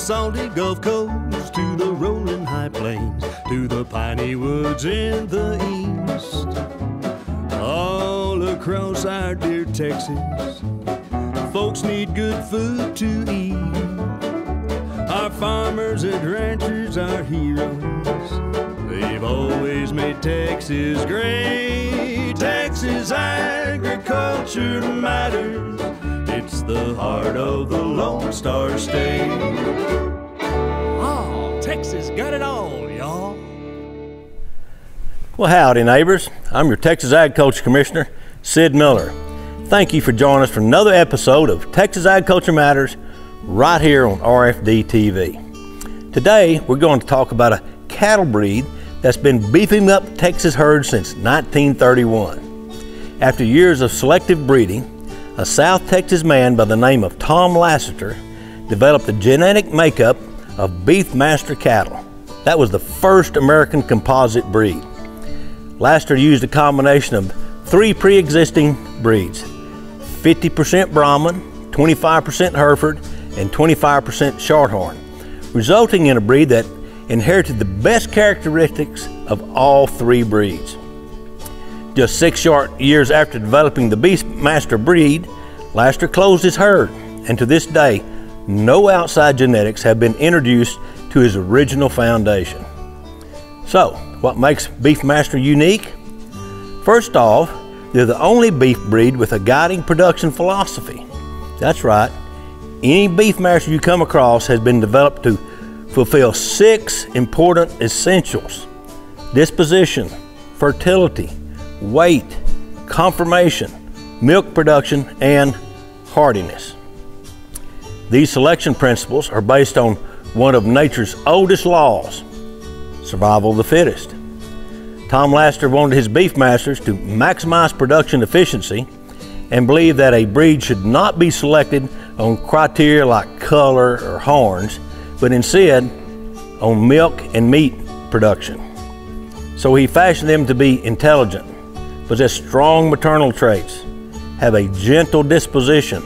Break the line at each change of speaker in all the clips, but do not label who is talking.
salty Gulf Coast to the rolling high plains, to the piney woods in the east. All across our dear Texas, folks need good food to eat. Our farmers and ranchers are heroes. They've always made Texas great. Texas agriculture matters. It's the heart of the Lone Star State. Oh, Texas got it all, y'all.
Well, howdy neighbors. I'm your Texas Agriculture Commissioner, Sid Miller. Thank you for joining us for another episode of Texas Agriculture Matters right here on RFD TV. Today, we're going to talk about a cattle breed that's been beefing up Texas herds since 1931. After years of selective breeding, a South Texas man by the name of Tom Lassiter developed the genetic makeup of Beefmaster cattle. That was the first American composite breed. Lassiter used a combination of three pre-existing breeds: 50% Brahman, 25% Hereford, and 25% Shorthorn, resulting in a breed that inherited the best characteristics of all three breeds. Just 6 short years after developing the Beefmaster breed, Lassiter closed his herd, and to this day, no outside genetics have been introduced to his original foundation. So, what makes Beefmaster unique? First off, they're the only beef breed with a guiding production philosophy. That's right, any Beefmaster you come across has been developed to fulfill 6 important essentials: disposition, fertility, weight, conformation, milk production, and hardiness. These selection principles are based on one of nature's oldest laws: survival of the fittest. Tom Lassiter wanted his Beefmasters to maximize production efficiency and believed that a breed should not be selected on criteria like color or horns, but instead on milk and meat production. So he fashioned them to be intelligent, possess strong maternal traits, have a gentle disposition,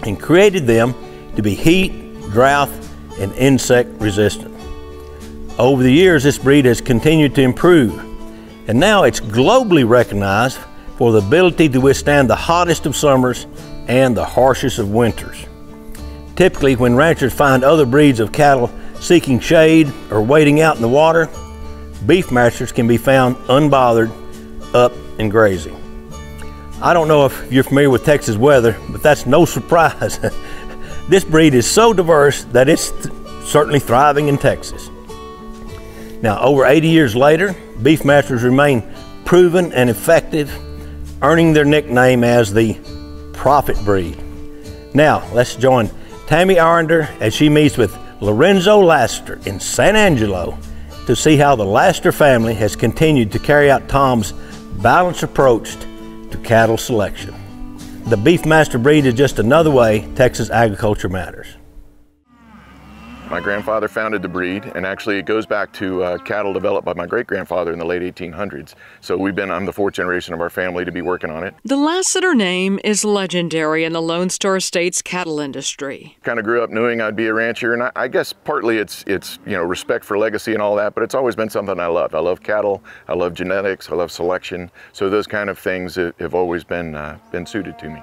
and created them to be heat, drought, and insect resistant. Over the years, this breed has continued to improve, and now it's globally recognized for the ability to withstand the hottest of summers and the harshest of winters. Typically, when ranchers find other breeds of cattle seeking shade or wading out in the water, Beefmasters can be found unbothered, up and grazing. I don't know if you're familiar with Texas weather, but that's no surprise. This breed is so diverse that it's certainly thriving in Texas. Now, over 80 years later, Beefmasters remain proven and effective, earning their nickname as the Prophet breed. Now, let's join Tammy Arender as she meets with Lorenzo Lassiter in San Angelo to see how the Lassiter family has continued to carry out Tom's balanced approach to cattle selection. The Beefmaster breed is just another way Texas agriculture matters.
My grandfather founded the breed, and actually it goes back to cattle developed by my great-grandfather in the late 1800s. So I'm the 4th generation of our family to be working on it.
The Lassiter name is legendary in the Lone Star State's cattle industry.
Kind of grew up knowing I'd be a rancher, and I guess partly it's respect for legacy and all that, but it's always been something I love. I love cattle, I love genetics, I love selection. So those kind of things have always been suited to me.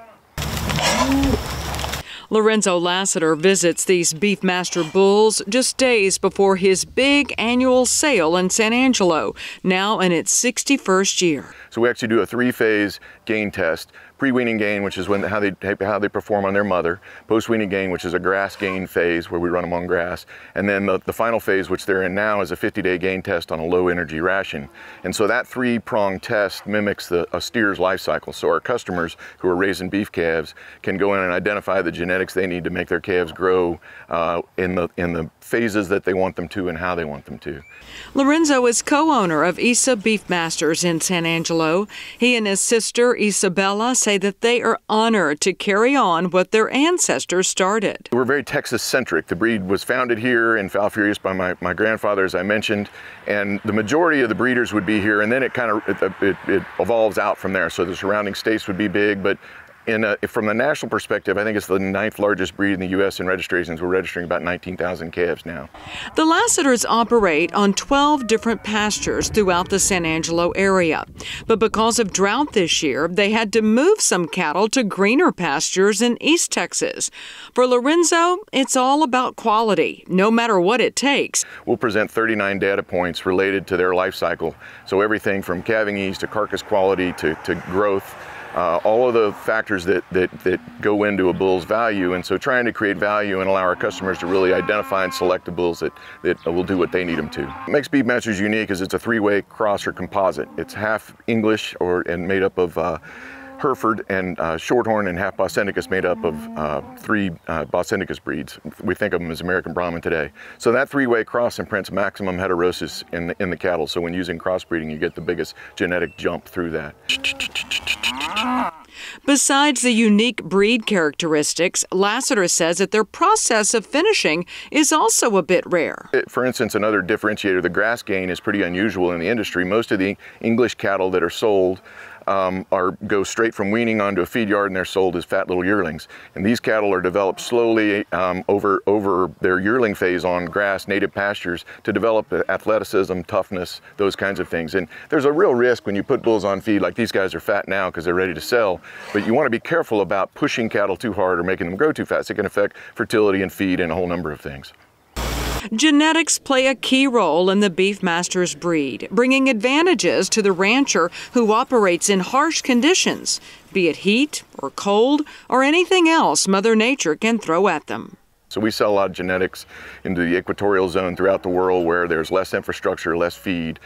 Lorenzo Lassiter visits these Beefmaster bulls just days before his big annual sale in San Angelo, now in its 61st year.
So we actually do a 3-phase gain test. Pre-weaning gain, which is how they perform on their mother. Post-weaning gain, which is a grass gain phase where we run them on grass. And then the final phase, which they're in now, is a 50-day gain test on a low-energy ration. And so that 3-prong test mimics a steer's life cycle. So our customers who are raising beef calves can go in and identify the genetics they need to make their calves grow in the phases that they want them to and how they want them to.
Lorenzo is co-owner of Isa Beefmasters in San Angelo. He and his sister Isabella say that they are honored to carry on what their ancestors started.
We're very Texas-centric. The breed was founded here in Falfurrias by my grandfather, as I mentioned, and the majority of the breeders would be here, and then it evolves out from there. So the surrounding states would be big, but from the national perspective, I think it's the 9th largest breed in the U.S. in registrations. We're registering about 19,000 calves now.
The Lassiters operate on 12 different pastures throughout the San Angelo area. But because of drought this year, they had to move some cattle to greener pastures in East Texas. For Lorenzo, it's all about quality, no matter what it takes.
We'll present 39 data points related to their life cycle. So everything from calving ease to carcass quality to growth. All of the factors that go into a bull's value, and so trying to create value and allow our customers to really identify and select the bulls that will do what they need them to. What makes Beefmasters unique is it's a 3-way cross or composite. It's half English and made up of Hereford and Shorthorn, and half Bosendicus, made up of 3 Bosendicus breeds. We think of them as American Brahman today. So that 3-way cross imprints maximum heterosis in the cattle. So when using crossbreeding, you get the biggest genetic jump through that.
Besides the unique breed characteristics, Lassiter says that their process of finishing is also a bit rare.
For instance, another differentiator, the grass gain, is pretty unusual in the industry. Most of the English cattle that are sold go straight from weaning onto a feed yard, and they're sold as fat little yearlings. And these cattle are developed slowly over their yearling phase on grass, native pastures, to develop athleticism, toughness, those kinds of things. And there's a real risk when you put bulls on feed, like these guys are fat now because they're ready to sell, but you want to be careful about pushing cattle too hard or making them grow too fast. It can affect fertility and feed and a whole number of things.
Genetics play a key role in the Beefmasters breed, bringing advantages to the rancher who operates in harsh conditions, be it heat or cold or anything else Mother Nature can throw at them.
So we sell a lot of genetics into the equatorial zone throughout the world, where there's less infrastructure, less feed,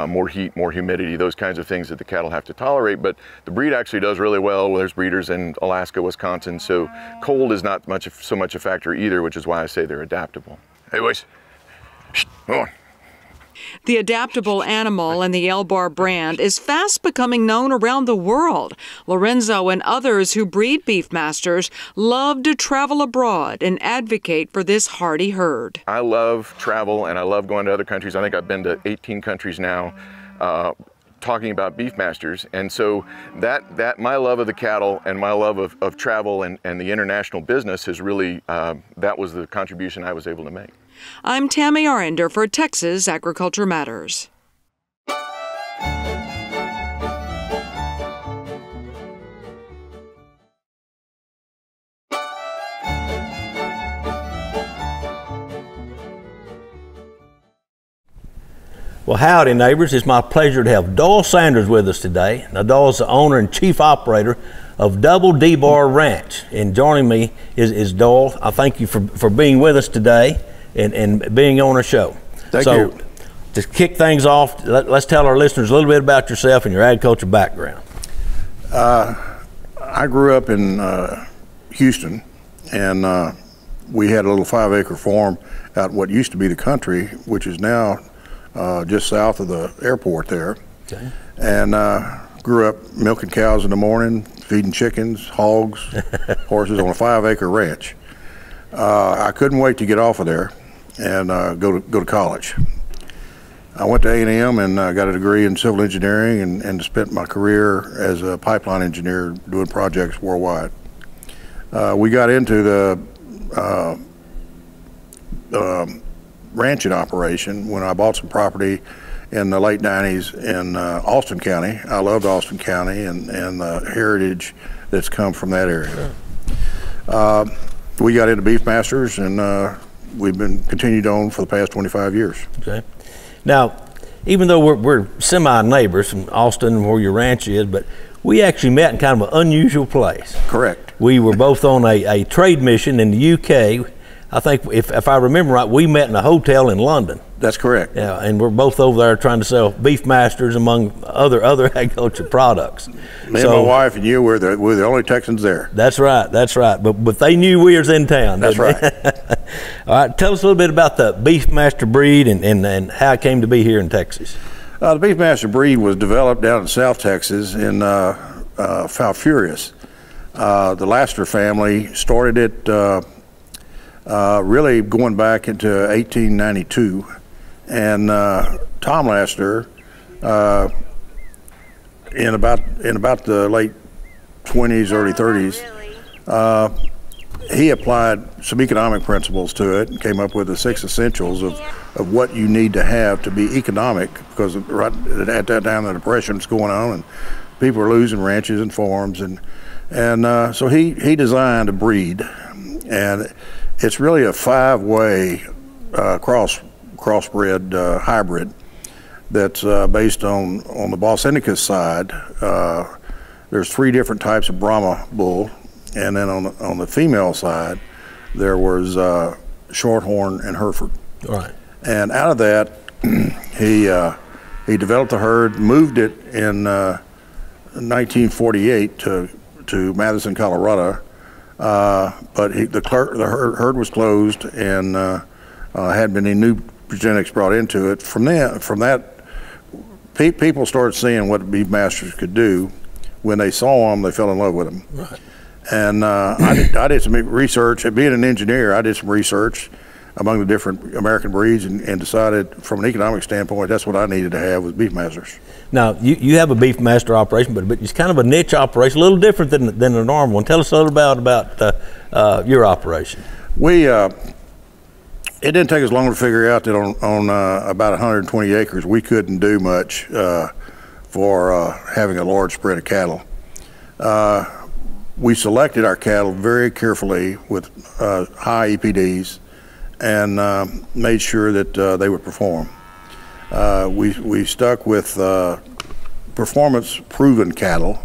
more heat, more humidity, those kinds of things that the cattle have to tolerate. But the breed actually does really well. There's breeders in Alaska, Wisconsin, so cold is not so much a factor either, which is why I say they're adaptable. Hey boys, come on.
The adaptable animal and the L-Bar brand is fast becoming known around the world. Lorenzo and others who breed Beefmasters love to travel abroad and advocate for this hardy herd.
I love travel and I love going to other countries. I think I've been to 18 countries now talking about Beefmasters. And so that my love of the cattle and my love of travel and the international business has really, that was the contribution I was able to make.
I'm Tammy Arender for Texas Agriculture Matters.
Well, howdy neighbors, it's my pleasure to have Doyle Sanders with us today. Now, Doyle's the owner and chief operator of Double D Bar Ranch, and joining me is Doyle. I thank you for being with us today and being on our show.
Thank you.
To kick things off, let's tell our listeners a little bit about yourself and your agriculture background.
I grew up in Houston, and we had a little 5-acre farm out what used to be the country, which is now just south of the airport there. Okay. And grew up milking cows in the morning, feeding chickens, hogs, horses on a 5-acre ranch. I couldn't wait to get off of there and go to college. I went to A&M and got a degree in civil engineering and spent my career as a pipeline engineer doing projects worldwide. We got into the ranching operation when I bought some property in the late 90s in Austin County. I loved Austin County and the heritage that's come from that area. We got into Beefmasters, and we've been continued on for the past 25 years.
Okay. Now, even though we're semi-neighbors from Austin, where your ranch is, but we actually met in kind of an unusual place.
Correct.
We were both on a trade mission in the UK. I think, if I remember right, we met in a hotel in London.
That's correct.
Yeah, and we're both over there trying to sell Beefmasters among other agriculture products.
Me and my wife and you were the only Texans there.
That's right, that's right. But they knew we was in town.
That's right.
All right, tell us a little bit about the Beefmaster breed and how it came to be here in Texas.
The Beefmaster breed was developed down in South Texas in Falfurrias. The Lassiter family started it really going back into 1892, and Tom Lassiter in about the late 20s, early 30s, he applied some economic principles to it and came up with the 6 essentials of what you need to have to be economic, because right at that time the Depression was going on and people were losing ranches and farms, and so he designed a breed, and it's really a 5-way crossbred hybrid that's based on the Bos Indicus side. There's 3 different types of Brahma bull, and then on the female side there was Shorthorn and Hereford.
Right.
And out of that he developed a herd, moved it in 1948 to Madison, Colorado, but the herd was closed and hadn't been any new genetics brought into it. From that, people started seeing what Beefmasters could do. When they saw them, they fell in love with them.
Right.
And I did some research. Being an engineer, I did some research among the different American breeds and decided from an economic standpoint that's what I needed to have was Beefmasters. Now,
you have a Beefmaster operation, but it's kind of a niche operation, a little different than a normal one. Tell us a little about your operation.
It didn't take us long to figure out that on about 120 acres we couldn't do much for having a large spread of cattle. We selected our cattle very carefully with high EPDs and made sure that they would perform. We stuck with performance proven cattle,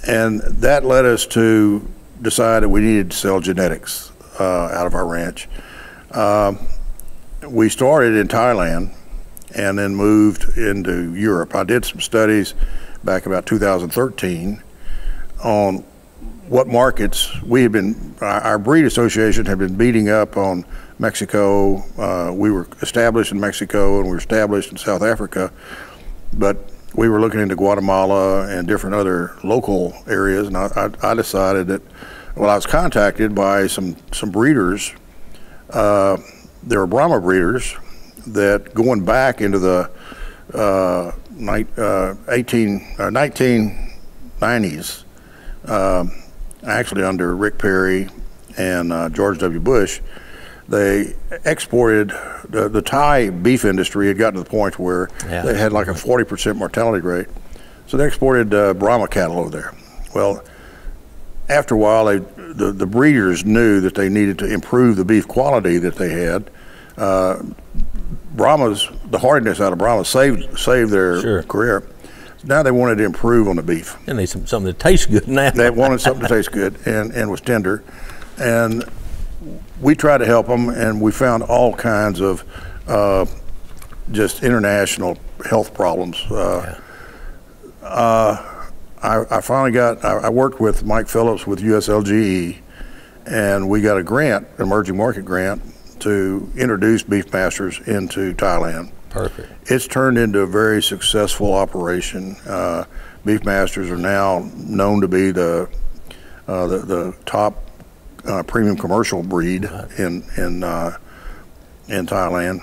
and that led us to decide that we needed to sell genetics out of our ranch. We started in Thailand and then moved into Europe. I did some studies back about 2013 on what markets our breed association had been beating up on Mexico. We were established in Mexico and we were established in South Africa, but we were looking into Guatemala and different other local areas, and I decided that, well, I was contacted by some breeders. There were Brahma breeders that, going back into the 1990s, actually under Rick Perry and George W. Bush, they exported, the Thai beef industry had gotten to the point where they had like a 40% mortality rate. So they exported Brahma cattle over there. Well, after a while, the breeders knew that they needed to improve the beef quality that they had. The hardiness out of Brahma saved their career. Now they wanted to improve on the beef.
And they need something that tastes good now.
They wanted something to taste good and was tender. And we tried to help them, and we found all kinds of just international health problems. I finally I worked with Mike Phillips with USLGE, and we got a grant, emerging market grant, to introduce Beefmasters into Thailand.
Perfect.
It's turned into a very successful operation. Beefmasters are now known to be the top premium commercial breed in Thailand.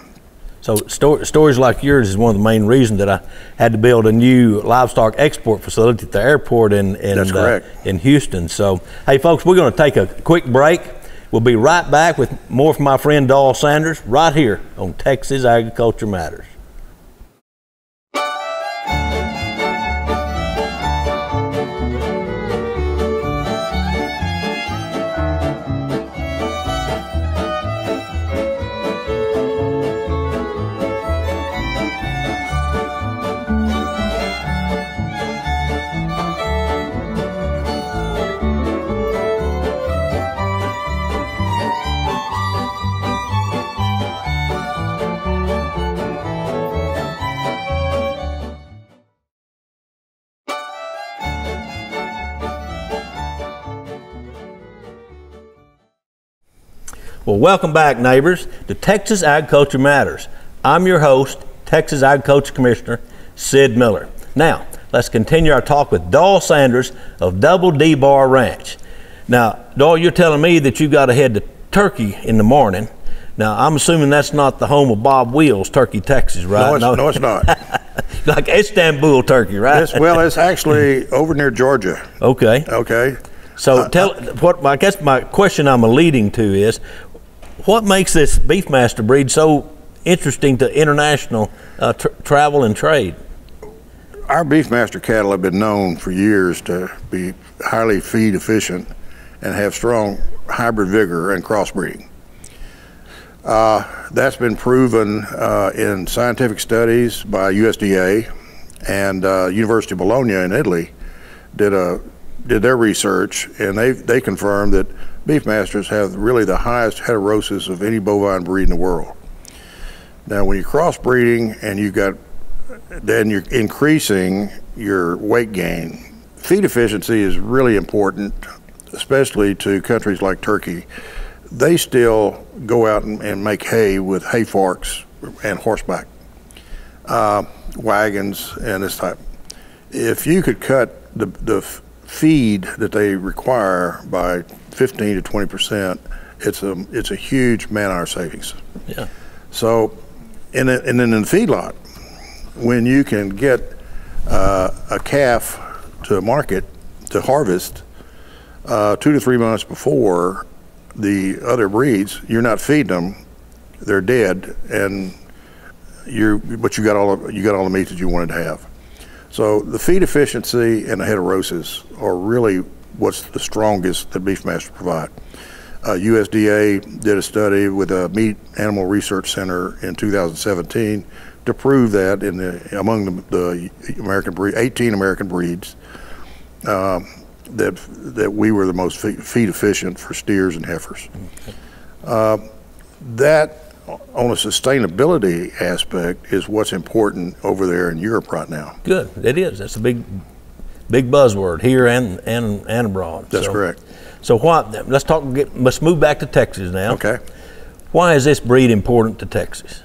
So stories like yours is one of the main reasons that I had to build a new livestock export facility at the airport in Houston. So, hey folks, we're going to take a quick break. We'll be right back with more from my friend Dahl Sanders right here on Texas Agriculture Matters. Well, welcome back, neighbors, to Texas Agriculture Matters. I'm your host, Texas Agriculture Commissioner Sid Miller. Now, let's continue our talk with Dahl Sanders of Double D Bar Ranch. Now, Dahl, you're telling me that you got to head to Turkey in the morning. Now, I'm assuming that's not the home of Bob Wheels, Turkey, Texas, right?
No, it's not.
Like Istanbul turkey, right?
It's actually over near Georgia.
Okay.
Okay.
So I guess my question I'm leading to is, what makes this Beefmaster breed so interesting to international travel and trade?
Our Beefmaster cattle have been known for years to be highly feed efficient and have strong hybrid vigor and crossbreeding. That's been proven in scientific studies by USDA, and University of Bologna in Italy did their research, and they confirmed that Beefmasters have really the highest heterosis of any bovine breed in the world. Now, when you're crossbreeding and then you're increasing your weight gain, feed efficiency is really important, especially to countries like Turkey. They still go out and make hay with hay forks and horseback wagons and this type. If you could cut the feed that they require by 15 to 20%, it's a huge man-hour savings.
Yeah.
So, and then in the feedlot, when you can get a calf to market to harvest 2 to 3 months before the other breeds, you're not feeding them; they're dead, but you got all the meat that you wanted to have. So the feed efficiency and the heterosis are really what's the strongest that Beefmaster provide. USDA did a study with a Meat Animal Research Center in 2017 to prove that among the American breed, 18 American breeds, that we were the most feed efficient for steers and heifers. Okay. That, on a sustainability aspect, is what's important over there in Europe right now.
Good, it is. That's a big buzzword here and abroad.
That's correct.
So let's move back to Texas now.
Okay.
Why is this breed important to Texas?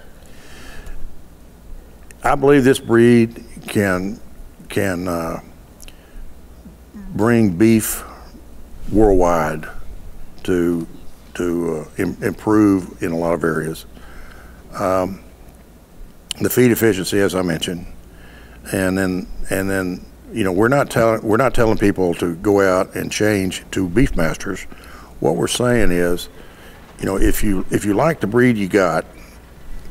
I believe this breed can bring beef worldwide to improve in a lot of areas. The feed efficiency, as I mentioned, and then we're not telling people to go out and change to Beefmasters. What we're saying is, if you like the breed you got,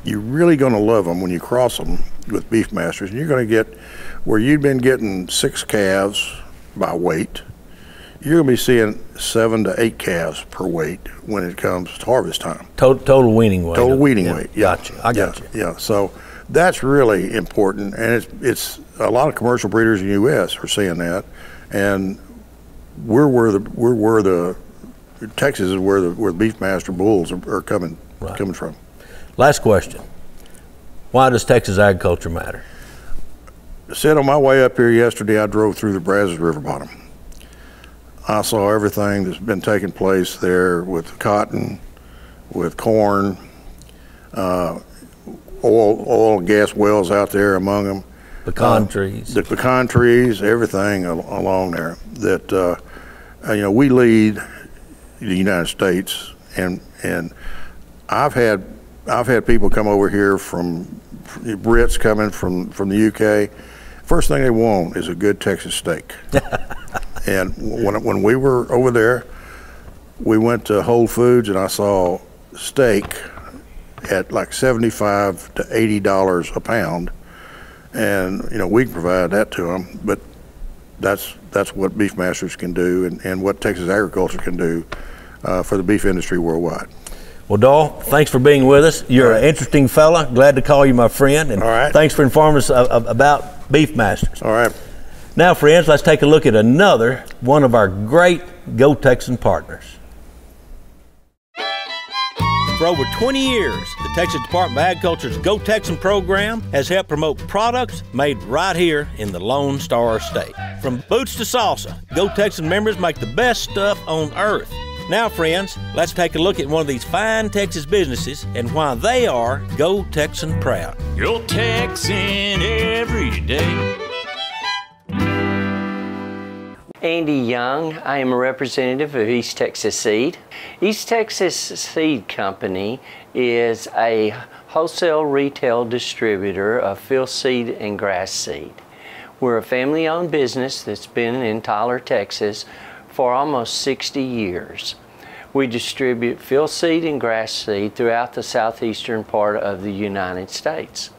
you're really going to love them when you cross them with Beefmasters, and you're going to get where you've been getting 6 calves by weight, you're going to be seeing 7 to 8 calves per weight when it comes to harvest time.
Total weaning weight.
Total weaning weight. Yeah.
Gotcha. I got you.
Yeah. So that's really important, and it's a lot of commercial breeders in the U.S. are seeing that, and Texas is where the Beefmaster bulls are coming from.
Last question. Why does Texas agriculture matter?
Sid, on my way up here yesterday, I drove through the Brazos River bottom. I saw everything that's been taking place there with cotton, with corn, oil and gas wells out there among them.
Pecan trees.
The pecan trees, everything along there. That we lead the United States, and I've had people come over here from Brits coming from the UK. First thing they want is a good Texas steak. And when we were over there, we went to Whole Foods and I saw steak at like $75 to $80 a pound, and we can provide that to them. But that's what Beefmasters can do, and what Texas agriculture can do for the beef industry worldwide.
Well, Dahl, thanks for being with us. You're an interesting fella. Glad to call you my friend. And thanks for informing us about Beefmasters.
All right.
Now, friends, let's take a look at another one of our great Go Texan partners. For over 20 years, the Texas Department of Agriculture's Go Texan program has helped promote products made right here in the Lone Star State. From boots to salsa, Go Texan members make the best stuff on earth. Now, friends, let's take a look at one of these fine Texas businesses and why they are Go Texan proud.
Go Texan every day. Andy Young. I am a representative of East Texas Seed. East Texas Seed Company is a wholesale retail distributor of field seed and grass seed. We're a family-owned business that's been in Tyler, Texas for almost 60 years. We distribute field seed and grass seed throughout the southeastern part of the United States.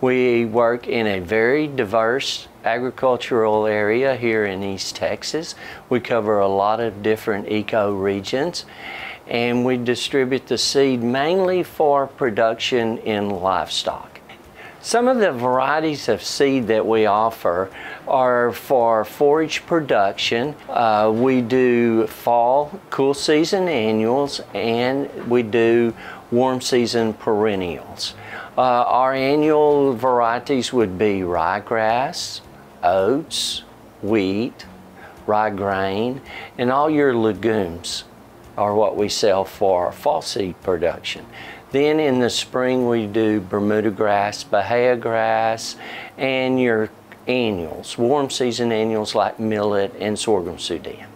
We work in a very diverse agricultural area here in East Texas. We cover a lot of different eco-regions, and we distribute the seed mainly for production in livestock. Some of the varieties of seed that we offer are for forage production. We do fall, cool season annuals, and we do warm season perennials. Our annual varieties would be ryegrass, oats, wheat, rye grain, and all your legumes are what we sell for fall seed production. Then in the spring we do Bermuda grass, Bahia grass, and your annuals, warm season annuals like millet and sorghum Sudan.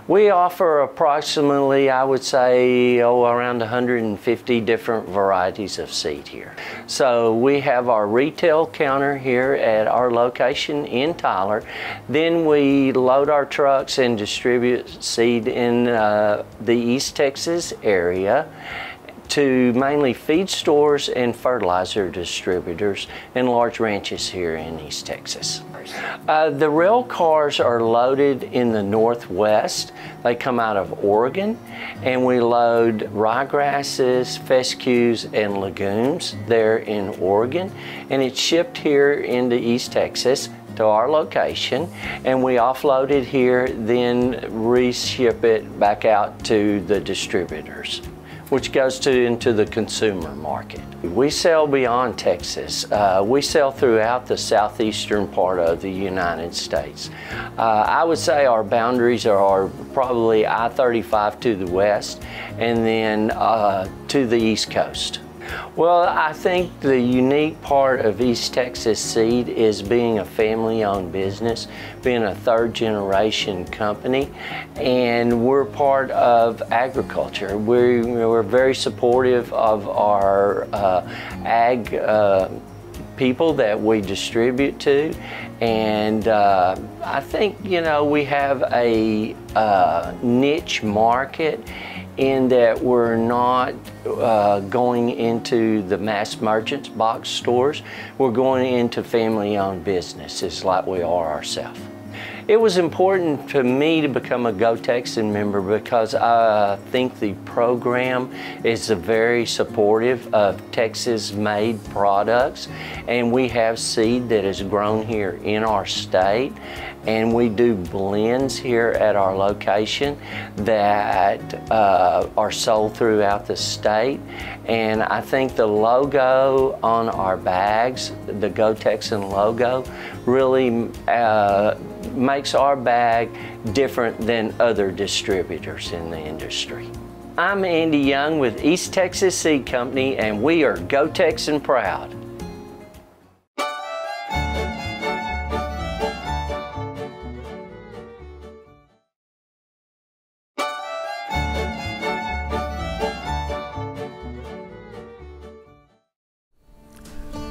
We offer approximately, I would say, around 150 different varieties of seed here. So we have our retail counter here at our location in Tyler. Then we load our trucks and distribute seed in the East Texas area to mainly feed stores and fertilizer distributors and large ranches here in East Texas. The rail cars are loaded in the Northwest. They come out of Oregon, and we load ryegrasses, fescues, and legumes there in Oregon, and it's shipped here into East Texas to our location, and we offload it here, then reship it back out to the distributors, which goes into the consumer market. We sell beyond Texas. We sell throughout the southeastern part of the United States. I would say our boundaries are probably I-35 to the west, and then to the East Coast. Well, I think the unique part of East Texas Seed is being a family-owned business, being a third-generation company, and we're part of agriculture. We're very supportive of our ag people that we distribute to, and I think, you know, we have a niche market in that we're not going into the mass merchants box stores. We're going into family-owned businesses like we are ourselves. It was important to me to become a Go Texan member because I think the program is very supportive of Texas-made products, and we have seed that is grown here in our state, and we do blends here at our location that are sold throughout the state. And I think the logo on our bags, the Go Texan logo, really makes our bag different than other distributors in the industry. I'm Andy Young with East Texas Seed Company, and we are Go Texan proud.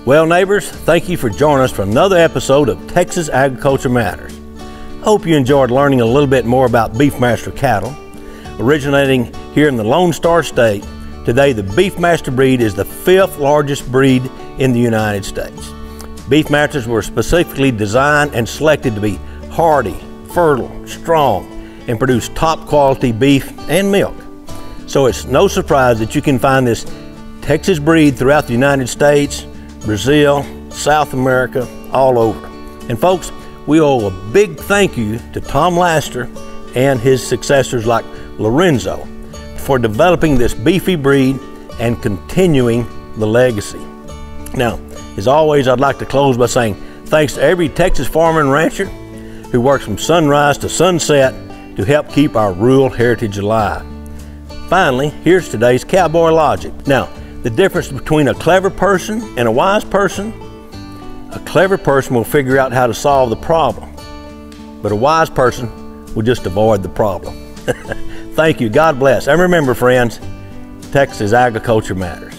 Well, neighbors, thank you for joining us for another episode of Texas Agriculture Matters. Hope you enjoyed learning a little bit more about Beefmaster cattle. Originating here in the Lone Star State, today the Beefmaster breed is the 5th largest breed in the United States. Beefmasters were specifically designed and selected to be hardy, fertile, strong, and produce top quality beef and milk. So it's no surprise that you can find this Texas breed throughout the United States, Brazil, South America, all over. And folks, we owe a big thank you to Tom Laster and his successors like Lorenzo for developing this beefy breed and continuing the legacy. Now, as always, I'd like to close by saying thanks to every Texas farmer and rancher who works from sunrise to sunset to help keep our rural heritage alive. Finally, here's today's cowboy logic. Now, the difference between a clever person and a wise person: a clever person will figure out how to solve the problem, but a wise person we'll just avoid the problem. Thank you. God bless. And remember, friends, Texas agriculture matters.